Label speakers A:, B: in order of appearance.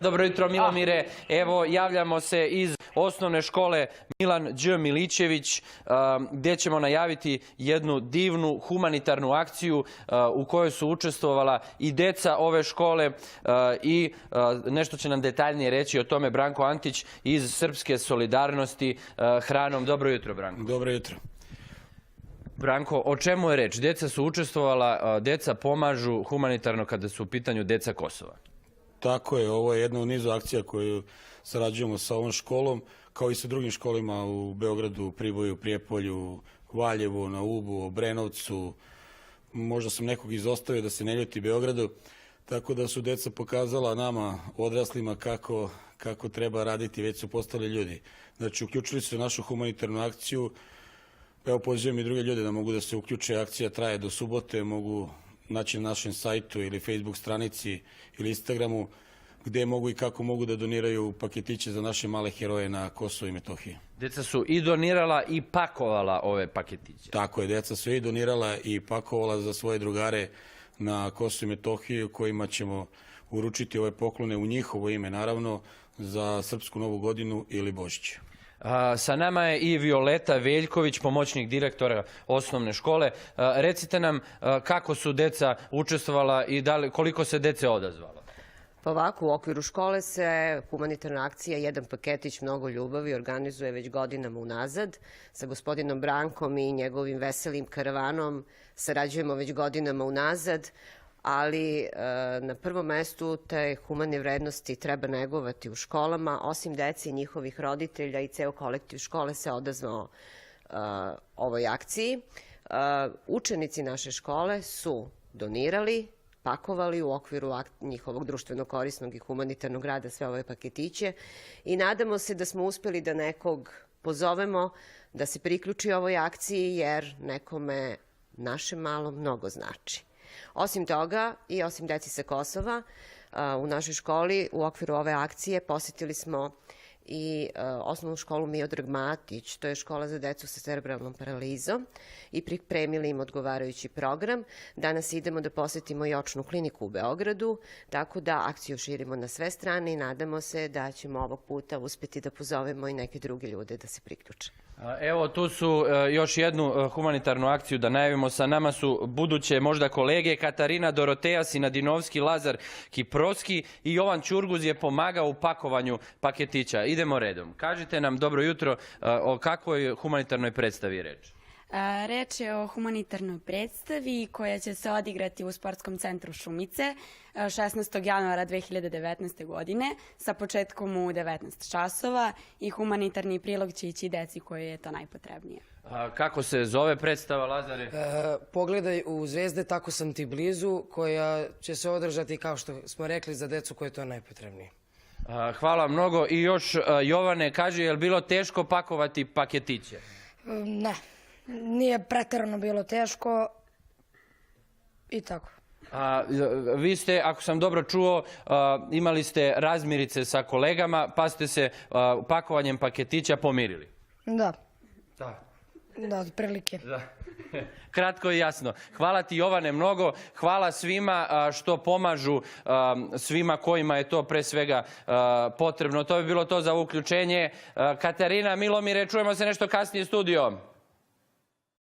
A: Dobro jutro, Milomire. Evo, javljamo se iz osnovne škole Milan Đ. Milićević, gdje ćemo najaviti jednu divnu humanitarnu akciju u kojoj su učestvovala i deca ove škole i nešto će nam detaljnije reći o tome Branko Antić iz Srpske solidarnosti hranom. Dobro jutro, Branko.
B: Dobro jutro.
A: Branko, o čemu je reč? Deca su učestvovala, deca pomažu humanitarno kada su u pitanju deca Kosova.
B: Tako je, ovo je jedna u nizu akcija koju sarađujemo sa ovom školom, kao i sa drugim školima u Beogradu, Priboju, Prijepolju, Valjevu, na Ubu, Obrenovcu. Možda sam nekog izostavio da se ne ljuti Beogradu, tako da su deca pokazala nama, odraslima, kako treba raditi, već su postali ljudi. Znači, uključili su našu humanitarnu akciju. Evo, pozivam i druge ljude da mogu da se uključe. Akcija traje do subote, mogu naći na našem sajtu ili Facebook stranici ili Instagramu, gde mogu i kako mogu da doniraju paketiće za naše male heroje na Kosovu i Metohiji.
A: Deca su i donirala i pakovala ove paketiće.
B: Tako je, deca su i donirala i pakovala za svoje drugare na Kosovu i Metohiji, kojima ćemo uručiti ove poklone u njihovo ime, naravno, za Srpsku novu godinu ili Božić.
A: Sa nama je i Violeta Veljković, pomoćnik direktora osnovne škole. Recite nam kako su deca učestvovala i koliko se dece odazvalo?
C: Pa ovako, u okviru škole se humanitarna akcija Jedan paketić mnogo ljubavi organizuje već godinama unazad. Sa gospodinom Brankom i njegovim veselim karavanom sarađujemo već godinama unazad, ali na prvom mestu te humane vrednosti treba negovati u školama. Osim dece i njihovih roditelja i ceo kolektiv škole se odazvao ovoj akciji. Učenici naše škole su donirali, pakovali u okviru njihovog društveno korisnog i humanitarnog rada sve ove paketiće i nadamo se da smo uspeli da nekog pozovemo da se priključi ovoj akciji, jer nekome naše malo mnogo znači. Osim toga i osim deci sa Kosova, u našoj školi u okviru ove akcije posetili smo i osnovnu školu Miodrag Matić, to je škola za decu sa cerebralnom paralizom, i pripremili im odgovarajući program. Danas idemo da posetimo i očnu kliniku u Beogradu, tako da akciju širimo na sve strane i nadamo se da ćemo ovog puta uspeti da pozovemo i neke druge ljude da se priključe.
A: Evo, tu su još jednu humanitarnu akciju da najavimo. Sa nama su buduće možda kolege Katarina Doroteja Sinadinovski, Lazar Kiproski i Jovan Ćurguz je pomagao u pakovanju paketića. Idemo redom. Kažite nam, dobro jutro, o kakvoj humanitarnoj predstavi je reč?
D: Reč je o humanitarnoj predstavi koja će se odigrati u Sportskom centru Šumice 16. januara 2019. godine sa početkom u 19 časova i humanitarni prilog će ići deci koje je to najpotrebnije.
A: Kako se zove predstava, Lazare?
E: Pogledaj u Zvezde, tako sam ti blizu, koja će se održati, kao što smo rekli, za decu koje je to najpotrebnije.
A: Hvala mnogo. I još, Jovane, kaži, je li bilo teško pakovati paketiće?
F: Ne. Nije preterano bilo teško i tako.
A: Vi ste, ako sam dobro čuo, imali ste razmirice sa kolegama, pa ste se pakovanjem paketića pomirili.
F: Da.
A: Da.
F: Da, od prilike.
A: Kratko i jasno. Hvala ti, Jovane, mnogo. Hvala svima što pomažu svima kojima je to pre svega potrebno. To bi bilo to za uključenje. Katarina, Milomire, čujemo se nešto kasnije studio.